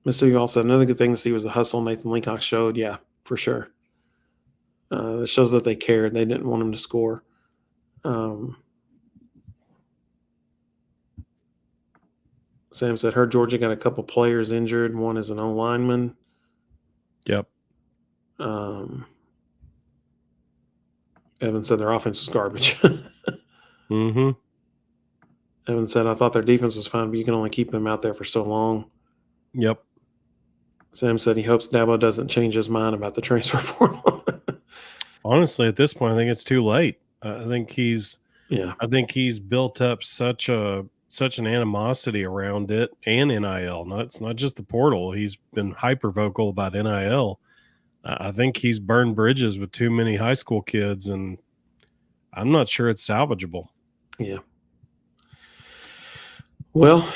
Mississippi also said another good thing to see was the hustle Nathan Leacock showed. Yeah, for sure. It shows that they cared. They didn't want him to score. Sam said, heard Georgia got a couple players injured. One is an O-lineman. Yep. Evan said their offense was garbage. Evan said, I thought their defense was fine, but you can only keep them out there for so long. Yep. Sam said he hopes Dabo doesn't change his mind about the transfer portal. Honestly, at this point, I think it's too late. I think he's built up such an animosity around it and NIL. It's not just the portal. He's been hyper vocal about NIL. I think he's burned bridges with too many high school kids, and I'm not sure it's salvageable. Yeah. Well,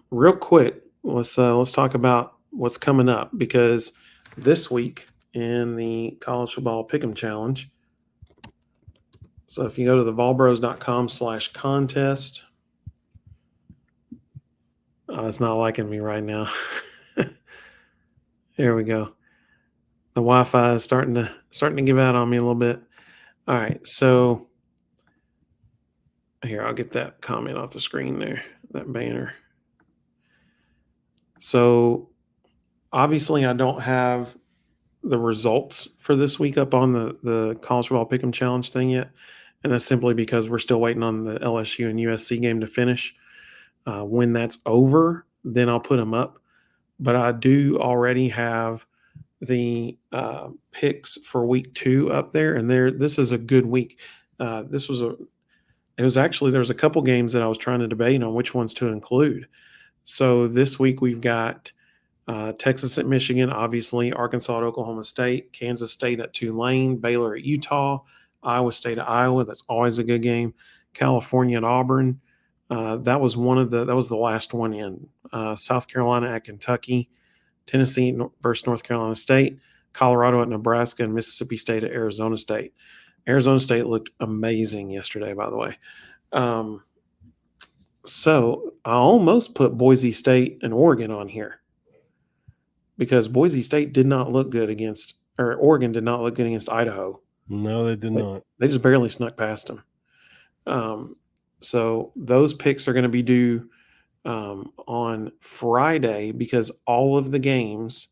real quick, let's talk about what's coming up, because this week in the College Football Pick'em Challenge. So if you go to the volbros.com/contest, it's not liking me right now. There we go. The Wi-Fi is starting to give out on me a little bit. All right, so here, I'll get that comment off the screen there, that banner. So obviously I don't have the results for this week up on the College Football Pick'em Challenge thing yet, and that's simply because we're still waiting on the LSU and USC game to finish. When that's over, then I'll put them up. But I do already have the picks for week 2 up there, and this is a good week. There was a couple games that I was trying to debate on which ones to include. So this week we've got Texas at Michigan, obviously, Arkansas at Oklahoma State, Kansas State at Tulane, Baylor at Utah, Iowa State at Iowa. That's always a good game. California at Auburn. That was the last one in. South Carolina at Kentucky, Tennessee versus North Carolina State, Colorado at Nebraska, and Mississippi State at Arizona State. Arizona State looked amazing yesterday, by the way. So I almost put Boise State and Oregon on here because Boise State did not look good Oregon did not look good against Idaho. No, they did not. They just barely snuck past them. So those picks are going to be due on Friday because all of the games,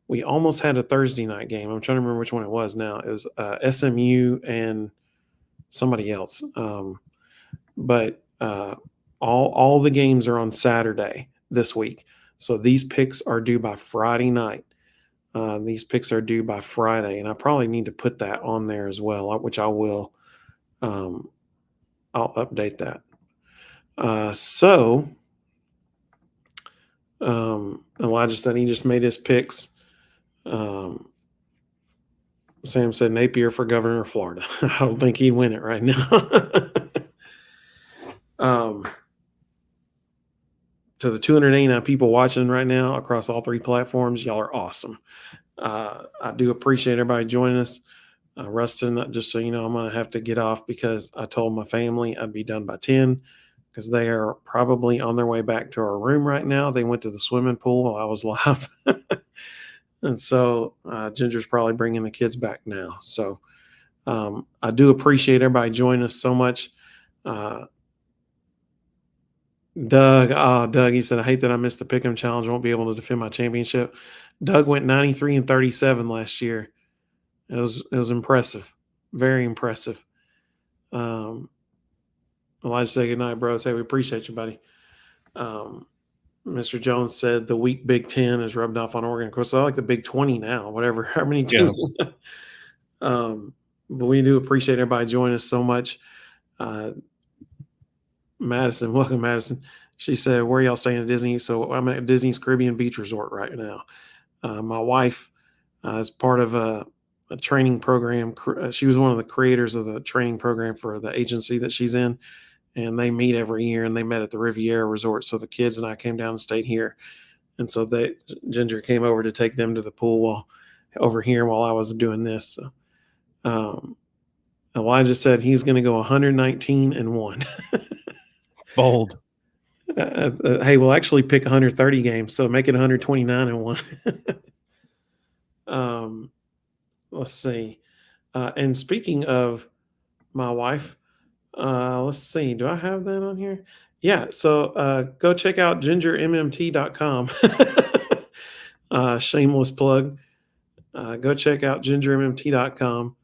we almost had a Thursday night game. I'm trying to remember which one it was now. It was SMU and somebody else. But all the games are on Saturday this week. So these picks are due by Friday night. These picks are due by Friday, and I probably need to put that on there as well, which I will. I'll update that. Elijah said he just made his picks. Sam said Napier for governor of Florida. I don't think he'd win it right now. To the 289 people watching right now across all three platforms, y'all are awesome. I do appreciate everybody joining us. Rustin, just so you know, I'm going to have to get off because I told my family I'd be done by 10 because they are probably on their way back to our room right now. They went to the swimming pool while I was live. And so Ginger's probably bringing the kids back now. So I do appreciate everybody joining us so much. Doug, he said, I hate that I missed the Pick'em Challenge. Won't be able to defend my championship. Doug went 93-37 last year. It was impressive. Very impressive. Elijah said, good night, bro. Say, we appreciate you, buddy. Mr. Jones said the weak Big 10 is rubbed off on Oregon. Of course, I like the Big 20 now, whatever, how many teams. Yeah. But we do appreciate everybody joining us so much. Madison, welcome, Madison. She said, where y'all staying at Disney? So I'm at Disney's Caribbean Beach Resort right now. My wife is part of a training program. She was one of the creators of the training program for the agency that she's in. And they meet every year, and they met at the Riviera Resort. So the kids and I came down and stayed here. And so Ginger came over to take them to the pool over here while I was doing this. So, Elijah said he's going to go 119-1. Bold. Hey, we'll actually pick 130 games, so make it 129-1. Let's see. And speaking of my wife, let's see. Do I have that on here? Yeah. So go check out gingermmt.com. Shameless plug. Go check out gingermmt.com.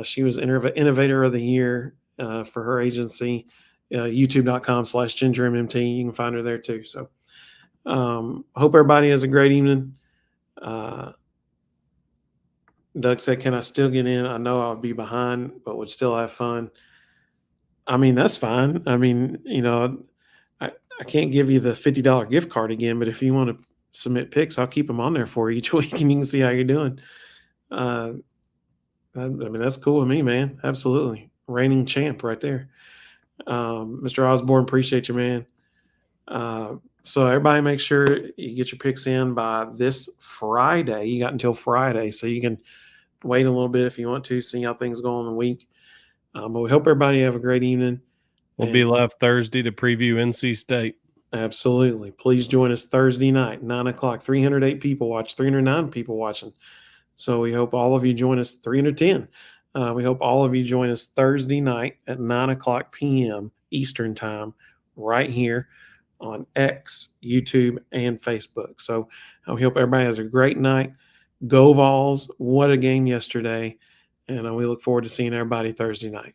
She was Innovator of the Year for her agency. YouTube.com/gingermmt. You can find her there too. So hope everybody has a great evening. Doug said, can I still get in? I know I'll be behind, but would still have fun. I mean, that's fine. I mean, I can't give you the $50 gift card again, but if you want to submit picks, I'll keep them on there for you each week and you can see how you're doing. I mean, that's cool with me, man. Absolutely. Reigning champ right there. Mr. Osborne, appreciate you, man. So everybody make sure you get your picks in by this Friday. You got until Friday, so you can wait a little bit if you want to, see how things go on the week. But we hope everybody have a great evening. We'll be live Thursday to preview NC State. Absolutely. Please join us Thursday night, 9 o'clock. 308 people watch, 309 people watching. So we hope all of you join us, 310. We hope all of you join us Thursday night at 9 o'clock p.m. Eastern time right here on X, YouTube, and Facebook. So we hope everybody has a great night. Go Vols. What a game yesterday. And we look forward to seeing everybody Thursday night.